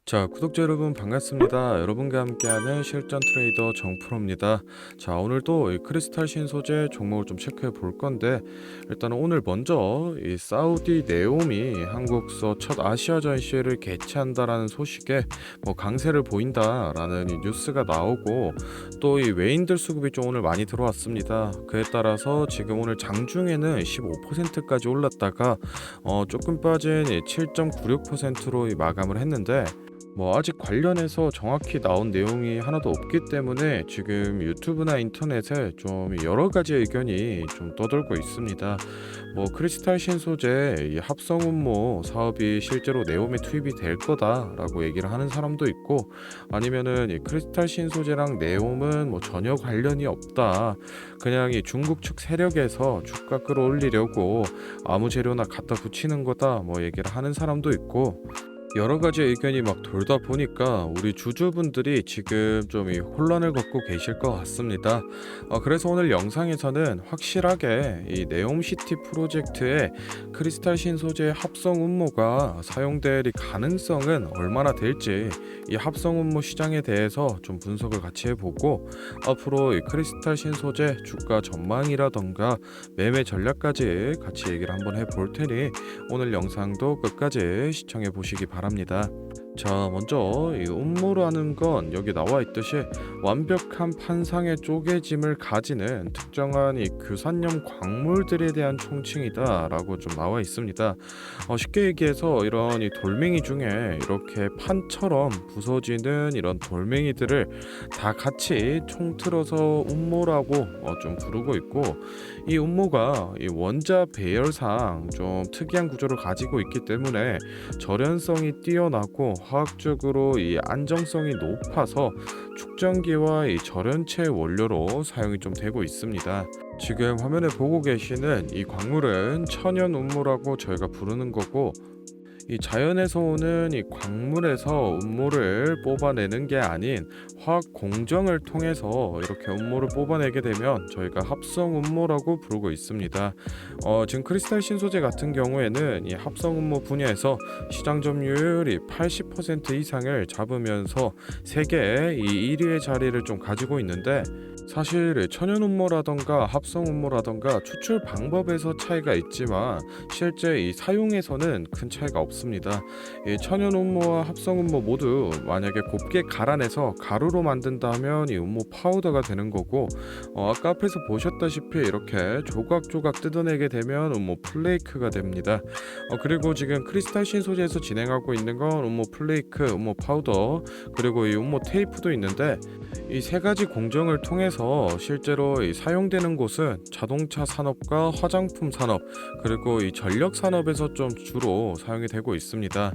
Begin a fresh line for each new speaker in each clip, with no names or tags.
자, 구독자 여러분 반갑습니다. 여러분과 함께하는 실전 트레이더 정프로입니다. 자, 오늘도 이 크리스탈 신소재 종목을 좀 체크해 볼 건데, 일단 오늘 먼저 이 사우디 네옴이 한국서 첫 아시아 전시회를 개최한다라는 소식에 강세를 보인다라는 이 뉴스가 나오고, 또 이 외인들 수급이 좀 오늘 많이 들어왔습니다. 그에 따라서 지금 오늘 장중에는 15%까지 올랐다가 조금 빠진 7.96%로 마감을 했는데, 아직 관련해서 정확히 나온 내용이 하나도 없기 때문에 지금 유튜브나 인터넷에 좀 여러 가지 의견이 좀 떠돌고 있습니다. 크리스탈 신소재 이 합성 운모 사업이 실제로 네옴에 투입이 될 거다라고 얘기를 하는 사람도 있고, 아니면은 이 크리스탈 신소재랑 네옴은 전혀 관련이 없다, 그냥 이 중국 측 세력에서 주가 끌어올리려고 아무 재료나 갖다 붙이는 거다 얘기를 하는 사람도 있고, 여러 가지 의견이 돌다 보니까 우리 주주분들이 지금 좀 이 혼란을 겪고 계실 것 같습니다. 그래서 오늘 영상에서는 확실하게 이 네옴시티 프로젝트의 크리스탈 신소재 합성 운모가 사용될 이 가능성은 얼마나 될지, 이 합성 운모 시장에 대해서 좀 분석을 같이 해보고, 앞으로 이 크리스탈 신소재 주가 전망이라던가 매매 전략까지 같이 얘기를 한번 해볼 테니 오늘 영상도 끝까지 시청해 보시기 바랍니다. 자, 먼저 이 음모라는 건 여기 나와 있듯이 완벽한 판상의 쪼개짐을 가지는 특정한 이 규산염 광물들에 대한 총칭이다라고 좀 나와 있습니다. 쉽게 얘기해서 이런 이 돌멩이 중에 이렇게 판처럼 부서지는 이런 돌멩이들을 다 같이 총틀어서 음모라고 좀 부르고 있고, 이 음모가 이 원자 배열상 좀 특이한 구조를 가지고 있기 때문에 절연성이 뛰어나고 화학적으로 이 안정성이 높아서 축전기와 이 절연체 원료로 사용이 좀 되고 있습니다. 지금 화면에 보고 계시는 이 광물은 천연 운모라고 저희가 부르는 거고, 이 자연에서 오는 이 광물에서 음모를 뽑아내는 게 아닌 화학 공정을 통해서 이렇게 음모를 뽑아내게 되면 저희가 합성 음모라고 부르고 있습니다. 지금 크리스탈 신소재 같은 경우에는 이 합성 음모 분야에서 시장 점유율이 80% 이상을 잡으면서 세계 이 1위의 자리를 좀 가지고 있는데, 사실 천연 음모라던가 합성 음모라던가 추출 방법에서 차이가 있지만 실제 이 사용에서는 큰 차이가 없습니다. 이 천연 음모와 합성 음모 모두 만약에 곱게 갈아내서 가루로 만든다면 이 음모 파우더가 되는 거고, 아까 앞에서 보셨다시피 이렇게 조각조각 뜯어내게 되면 음모 플레이크가 됩니다. 그리고 지금 크리스탈 신소재에서 진행하고 있는 건 음모 플레이크, 음모 파우더, 그리고 이 음모 테이프도 있는데, 이 세 가지 공정을 통해서 실제로 이 사용되는 곳은 자동차 산업과 화장품 산업, 그리고 이 전력 산업에서 좀 주로 사용이 되고 있습니다.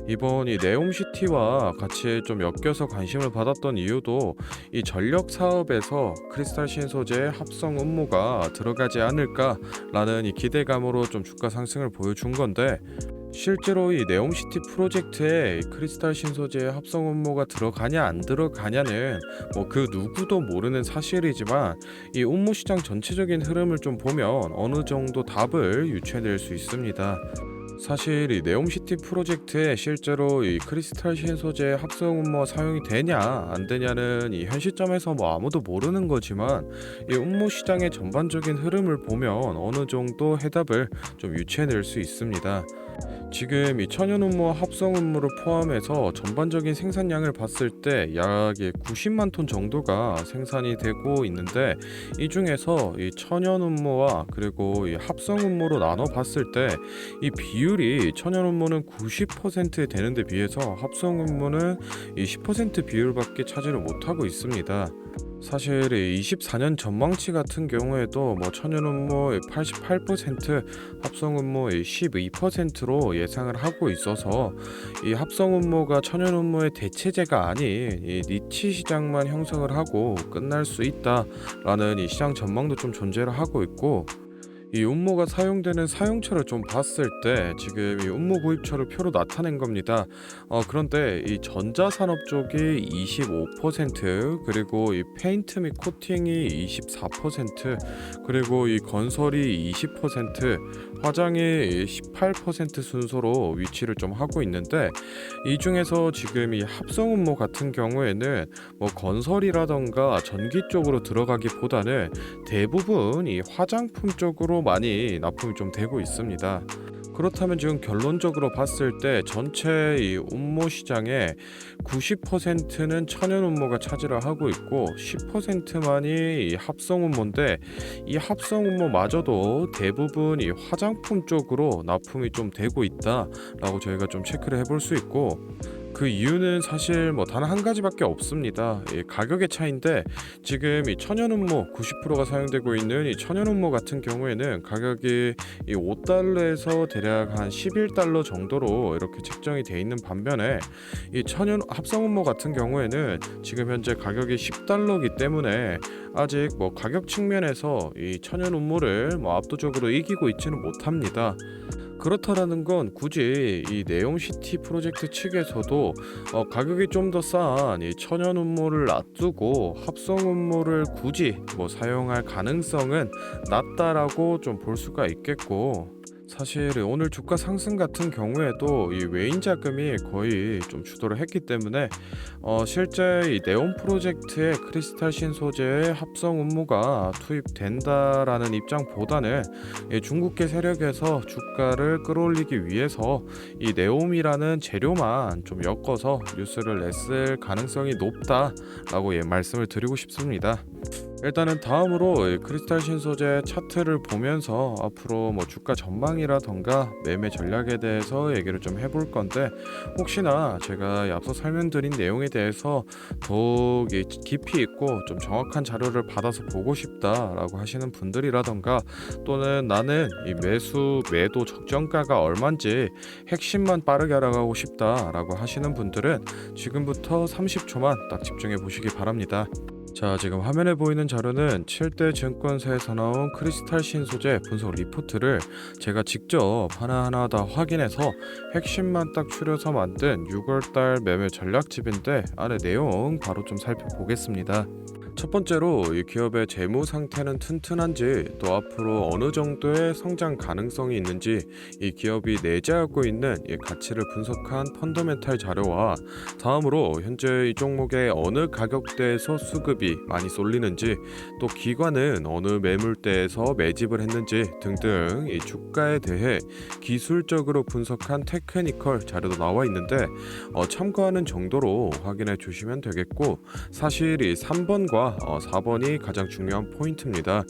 이번 이 네옴시티와 같이 좀 엮여서 관심을 받았던 이유도 이 전력 사업에서 크리스탈 신소재의 합성 음모가 들어가지 않을까라는 이 기대감으로 좀 주가 상승을 보여준 건데, 실제로 이 네옴시티 프로젝트에 크리스탈 신소재의 합성 음모가 들어가냐 안 들어가냐는 그 누구도 모르는 사실이지만, 이 음모 시장 전체적인 흐름을 좀 보면 어느 정도 답을 유추해낼 수 있습니다. 사실 이 네옴시티 프로젝트에 실제로 이 크리스탈 신소재 합성 음모 사용이 되냐 안 되냐는 이 현 시점에서 아무도 모르는 거지만, 이 음모 시장의 전반적인 흐름을 보면 어느 정도 해답을 좀 유추해낼 수 있습니다. 지금 이 천연 음모와 합성 음모를 포함해서 전반적인 생산량을 봤을 때 약 90만 톤 정도가 생산이 되고 있는데, 이 중에서 이 천연 음모와 그리고 이 합성 음모로 나눠 봤을 때 이 비율이 천연 음모는 90%에 되는 데 비해서 합성 음모는 이 10% 비율밖에 차지를 못하고 있습니다. 사실 이 24년 전망치 같은 경우에도 천연 음모 88%, 합성 음모 12%로 예상을 하고 있어서, 이 합성 음모가 천연 음모의 대체제가 아닌 이 니치 시장만 형성을 하고 끝날 수 있다라는 이 시장 전망도 좀 존재를 하고 있고, 이 음모가 사용되는 사용처를 좀 봤을 때 지금 이 음모 구입처를 표로 나타낸 겁니다. 그런데 이 전자산업 쪽이 25%, 그리고 이 페인트 및 코팅이 24%, 그리고 이 건설이 20%, 화장이 18% 순서로 위치를 좀 하고 있는데, 이 중에서 지금 이 합성 음모 같은 경우에는 뭐 건설이라던가 전기 쪽으로 들어가기보다는 대부분 이 화장품 쪽으로 많이 납품이 좀 되고 있습니다. 그렇다면 지금 결론적으로 봤을 때 전체 이 음모 시장의 90%는 천연 음모가 차지를 하고 있고 10%만이 이 합성 음모인데, 이 합성 음모마저도 대부분 이 화장품 쪽으로 납품이 좀 되고 있다라고 저희가 좀 체크를 해볼 수 있고, 그 이유는 사실 뭐 단 한 가지밖에 없습니다. 이 가격의 차이인데, 지금 이 천연 음모 90%가 사용되고 있는 이 천연 음모 같은 경우에는 가격이 이 5달러에서 대략 한 11달러 정도로 이렇게 책정이 돼 있는 반면에, 이 천연 합성 음모 같은 경우에는 지금 현재 가격이 10달러이기 때문에 아직 뭐 가격 측면에서 이 천연 음모를 뭐 압도적으로 이기고 있지는 못합니다. 그렇다라는 건 굳이 이 네옴시티 프로젝트 측에서도 가격이 좀 더 싼 이 천연 음모를 놔두고 합성 음모를 굳이 뭐 사용할 가능성은 낮다라고 좀 볼 수가 있겠고, 사실 오늘 주가 상승 같은 경우에도 이 외인 자금이 거의 좀 주도를 했기 때문에 실제 이 네온 프로젝트의 크리스탈 신소재의 합성 음모가 투입된다라는 입장보다는 이 중국계 세력에서 주가를 끌어올리기 위해서 이 네옴이라는 재료만 좀 엮어서 뉴스를 냈을 가능성이 높다라고 말씀을 드리고 싶습니다. 일단은 다음으로 이 크리스탈 신소재 차트를 보면서 앞으로 뭐 주가 전망이라던가 매매 전략에 대해서 얘기를 좀 해볼 건데, 혹시나 제가 앞서 설명드린 내용에 대해서 더욱 깊이 있고 좀 정확한 자료를 받아서 보고 싶다라고 하시는 분들이라던가, 또는 나는 이 매수 매도 적정가가 얼마인지 핵심만 빠르게 알아가고 싶다라고 하시는 분들은 지금부터 30초만 딱 집중해 보시기 바랍니다. 자, 지금 화면에 보이는 자료는 7대 증권사에서 나온 크리스탈 신소재 분석 리포트를 제가 직접 하나하나 다 확인해서 핵심만 딱 추려서 만든 6월달 매매 전략집인데, 안에 내용 바로 좀 살펴보겠습니다. 첫 번째로 이 기업의 재무 상태는 튼튼한지, 또 앞으로 어느 정도의 성장 가능성이 있는지, 이 기업이 내재하고 있는 이 가치를 분석한 펀더멘탈 자료와, 다음으로 현재 이 종목의 어느 가격대에서 수급이 많이 쏠리는지, 또 기관은 어느 매물대에서 매집을 했는지 등등 이 주가에 대해 기술적으로 분석한 테크니컬 자료도 나와 있는데, 참고하는 정도로 확인해 주시면 되겠고, 사실 이 3번과 4번이 가장 중요한 포인트입니다.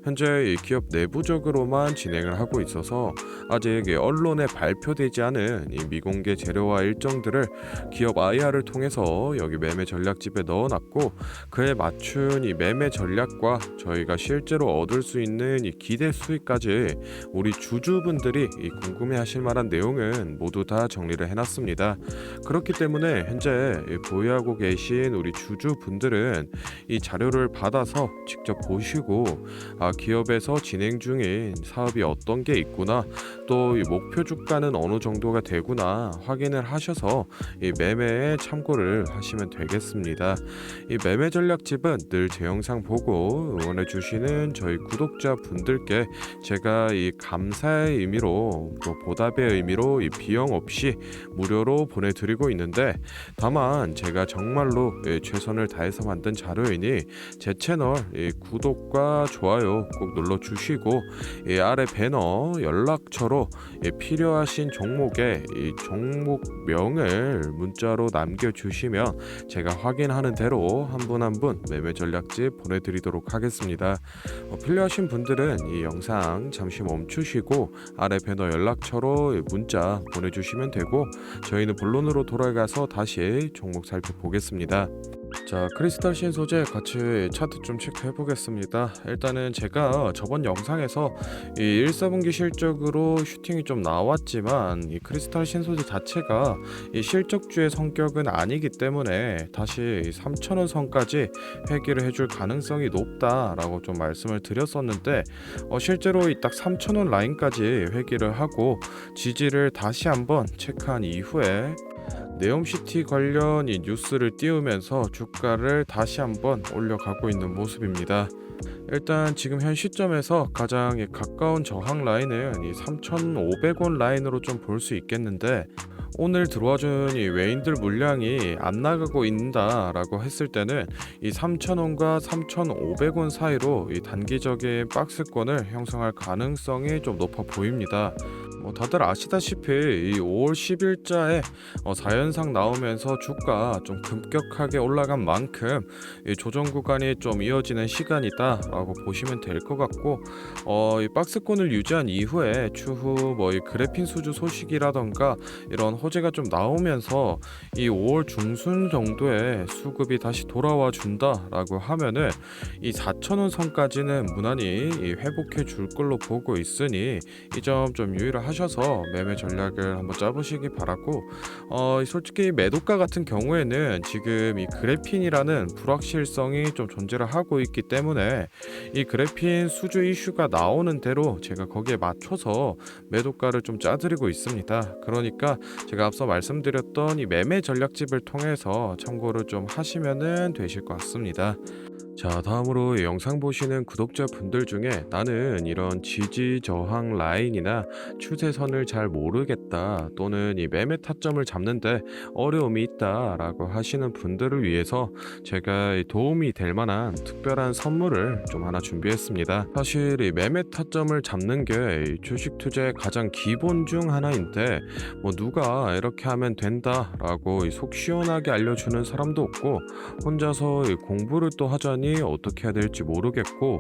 현재 이 기업 내부적으로만 진행을 하고 있어서 아직 언론에 발표되지 않은 이 미공개 재료와 일정들을 기업 IR을 통해서 여기 매매 전략집에 넣어놨고, 그에 맞춘 이 매매 전략과 저희가 실제로 얻을 수 있는 이 기대 수익까지 우리 주주분들이 이 궁금해하실 만한 내용은 모두 다 정리를 해놨습니다. 그렇기 때문에 현재 보유하고 계신 우리 주주분들은 이 자료를 받아서 직접 보시고, 기업에서 진행 중인 사업이 어떤 게 있구나, 또 이 목표 주가는 어느 정도가 되구나 확인을 하셔서 이 매매에 참고를 하시면 되겠습니다. 이 매매 전략집은 늘 제 영상 보고 응원해 주시는 저희 구독자 분들께 제가 이 감사의 의미로, 또 보답의 의미로 이 비용 없이 무료로 보내드리고 있는데, 다만 제가 정말로 최선을 다해서 만든 자료이니 제 채널 구독과 좋아요 꼭 눌러주시고, 아래 배너 연락처로 필요하신 종목의 종목명을 문자로 남겨주시면 제가 확인하는 대로 한 분 한 분 매매 전략집 보내드리도록 하겠습니다. 필요하신 분들은 이 영상 잠시 멈추시고 아래 배너 연락처로 문자 보내주시면 되고, 저희는 본론으로 돌아가서 다시 종목 살펴보겠습니다. 자, 크리스탈 신 소재 같이 차트 좀 체크해 보겠습니다. 일단은 제가 저번 영상에서 이 1, 4분기 실적으로 슈팅이 좀 나왔지만 이 크리스탈 신 소재 자체가 이 실적주의 성격은 아니기 때문에 다시 3,000원 선까지 회귀를 해줄 가능성이 높다라고 좀 말씀을 드렸었는데 실제로 이 딱 3,000원 라인까지 회귀를 하고 지지를 다시 한번 체크한 이후에 네옴시티 관련 이 뉴스를 띄우면서 주가를 다시 한번 올려가고 있는 모습입니다. 일단 지금 현 시점에서 가장 가까운 저항 라인은 이 3,500원 라인으로 좀 볼 수 있겠는데 오늘 들어와준 이 외인들 물량이 안 나가고 있다라고 했을 때는 이 3,000원과 3,500원 사이로 이 단기적인 박스권을 형성할 가능성이 좀 높아 보입니다. 다들 아시다시피 이 5월 10일자에 4연상 나오면서 주가 좀 급격하게 올라간 만큼 이 조정 구간이 좀 이어지는 시간이다라고 보시면 될 것 같고 이 박스권을 유지한 이후에 추후 이 그래핀 수주 소식이라던가 이런 호재가 좀 나오면서 이 5월 중순 정도에 수급이 다시 돌아와 준다라고 하면은 이 4,000원 선까지는 무난히 회복해 줄 걸로 보고 있으니 이 점 좀 유의를 하셔서 매매 전략을 한번 짜보시기 바라고 솔직히 매도가 같은 경우에는 지금 이 그래핀이라는 불확실성이 좀 존재를 하고 있기 때문에 이 그래핀 수주 이슈가 나오는 대로 제가 거기에 맞춰서 매도가를 좀 짜드리고 있습니다. 그러니까 제가 앞서 말씀드렸던 이 매매 전략집을 통해서 참고를 좀 하시면 되실 것 같습니다. 자, 다음으로 이 영상 보시는 구독자분들 중에 나는 이런 지지 저항 라인이나 추세선을 잘 모르겠다 또는 이 매매 타점을 잡는데 어려움이 있다라고 하시는 분들을 위해서 제가 이 도움이 될 만한 특별한 선물을 좀 하나 준비했습니다. 사실 이 매매 타점을 잡는 게 이 주식 투자의 가장 기본 중 하나인데 누가 이렇게 하면 된다라고 속 시원하게 알려주는 사람도 없고 혼자서 이 공부를 또 하자니 어떻게 해야 될지 모르겠고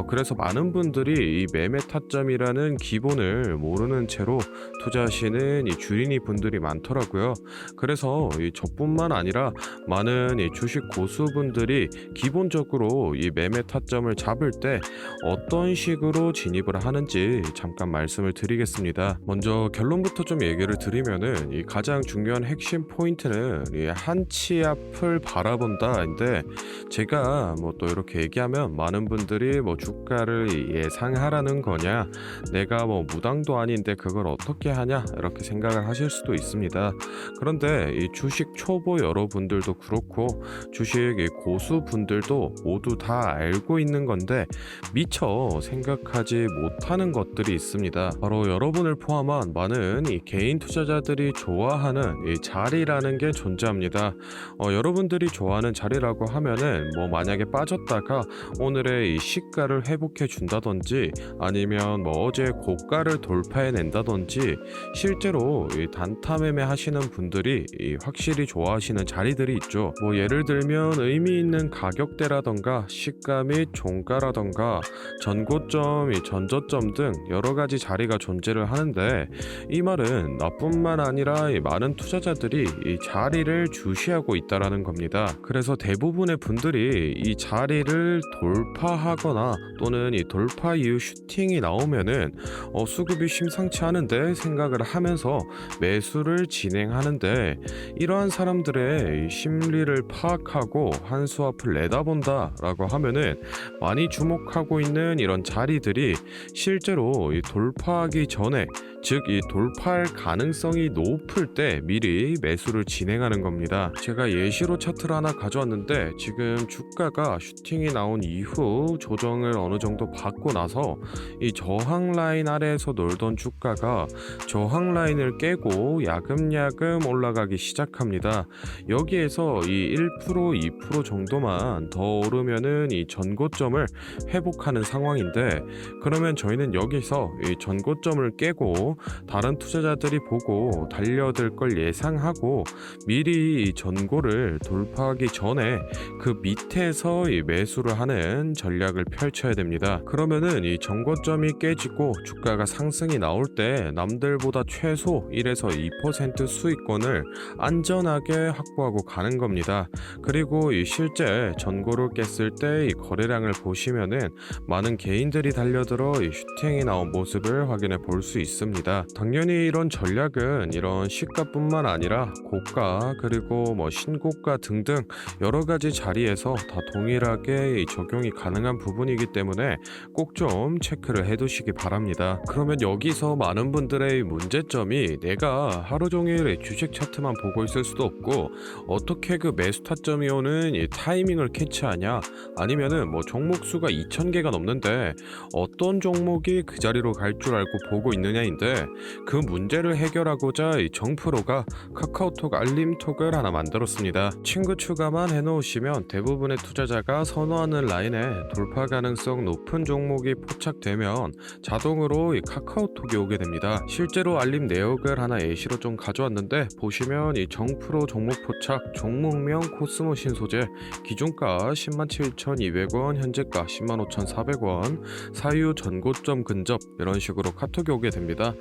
그래서 많은 분들이 이 매매 타점이라는 기본을 모르는 채로 투자하시는 이 주린이 분들이 많더라고요. 그래서 이 저뿐만 아니라 많은 이 주식 고수분들이 기본적으로 이 매매 타점을 잡을 때 어떤 식으로 진입을 하는지 잠깐 말씀을 드리겠습니다. 먼저 결론부터 좀 얘기를 드리면은 이 가장 중요한 핵심 포인트는 이 한치 앞을 바라본다인데 제가 또 이렇게 얘기하면 많은 분들이 주가를 예상하라는 거냐 내가 무당도 아닌데 그걸 어떻게 하냐 이렇게 생각을 하실 수도 있습니다. 그런데 이 주식 초보 여러분들도 그렇고 주식 고수분들도 모두 다 알고 있는 건데 미처 생각하지 못하는 것들이 있습니다. 바로 여러분을 포함한 많은 이 개인 투자자들이 좋아하는 이 자리라는 게 존재합니다. 여러분들이 좋아하는 자리라고 하면은 만약에 빠졌다가 오늘의 이 시가를 회복해 준다든지 아니면 어제 고가를 돌파해 낸다든지 실제로 이 단타 매매 하시는 분들이 확실히 좋아하시는 자리들이 있죠. 예를 들면 의미 있는 가격대라던가 시가 및 종가라던가 전고점, 전저점 등 여러 가지 자리가 존재를 하는데 이 말은 나뿐만 아니라 많은 투자자들이 이 자리를 주시하고 있다라는 겁니다. 그래서 대부분의 분들이 이 자리를 돌파하거나 또는 이 돌파 이후 슈팅이 나오면은 수급이 심상치 않은데 생각을 하면서 매수를 진행하는데 이러한 사람들의 이 심리를 파악하고 한 수 앞을 내다본다라고 하면은 많이 주목하고 있는 이런 자리들이 실제로 이 돌파하기 전에 즉 이 돌파할 가능성이 높을 때 미리 매수를 진행하는 겁니다. 제가 예시로 차트를 하나 가져왔는데 지금 주가가 슈팅이 나온 이후 조정을 어느 정도 받고 나서 이 저항 라인 아래에서 놀던 주가가 저항 라인을 깨고 야금야금 올라가기 시작합니다. 여기에서 이 1%, 2% 정도만 더 오르면은 이 전고점을 회복하는 상황인데 그러면 저희는 여기서 이 전고점을 깨고 경우 다른 투자자들이 보고 달려들 걸 예상하고 미리 이 전고를 돌파하기 전에 그 밑에서 이 매수를 하는 전략을 펼쳐야 됩니다. 그러면은 이 전고점이 깨지고 주가가 상승이 나올 때 남들보다 최소 1에서 2% 수익권을 안전하게 확보하고 가는 겁니다. 그리고 이 실제 전고를 깼을 때 이 거래량을 보시면은 많은 개인들이 달려들어 이 슈팅이 나온 모습을 확인해 볼 수 있습니다. 당연히 이런 전략은 이런 시가뿐만 아니라 고가 그리고 뭐 신고가 등등 여러 가지 자리에서 다 동일하게 이 적용이 가능한 부분이기 때문에 꼭 좀 체크를 해 두시기 바랍니다. 그러면 여기서 많은 분들의 문제점이 내가 하루 종일 주식 차트만 보고 있을 수도 없고 어떻게 그 매수 타점이 오는 이 타이밍을 캐치하냐, 아니면은 뭐 종목 수가 2,000개가 넘는데 어떤 종목이 그 자리로 갈 줄 알고 보고 있느냐인데, 그 문제를 해결하고자 이 정프로가 카카오톡 알림톡을 하나 만들었습니다. 친구 추가만 해놓으시면 대부분의 투자자가 선호하는 라인에 돌파 가능성 높은 종목이 포착되면 자동으로 이 카카오톡이 오게 됩니다. 실제로 알림 내역을 하나 예시로 좀 가져왔는데, 보시면 이 정프로 종목 포착, 종목명 코스모 신소재, 기준가 107,200원, 현재가 105,400원, 사유 전고점 근접, 이런 식으로 카톡이 오게 됩니다.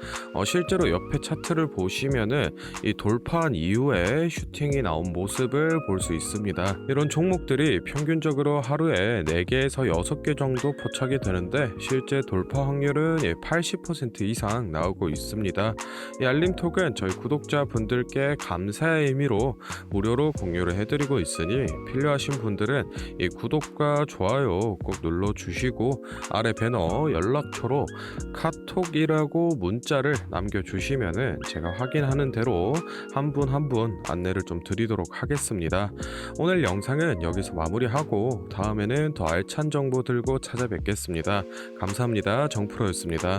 실제로 옆에 차트를 보시면은 이 돌파한 이후에 슈팅이 나온 모습을 볼 수 있습니다. 이런 종목들이 평균적으로 하루에 4개에서 6개 정도 포착이 되는데 실제 돌파 확률은 80% 이상 나오고 있습니다. 이 알림톡은 저희 구독자분들께 감사의 의미로 무료로 공유를 해드리고 있으니 필요하신 분들은 이 구독과 좋아요 꼭 눌러주시고 아래 배너 연락처로 카톡이라고 문자를 남겨주시면은 제가 확인하는 대로 한 분 한 분 안내를 좀 드리도록 하겠습니다. 오늘 영상은 여기서 마무리하고 다음에는 더 알찬 정보 들고 찾아뵙겠습니다. 감사합니다. 정프로였습니다.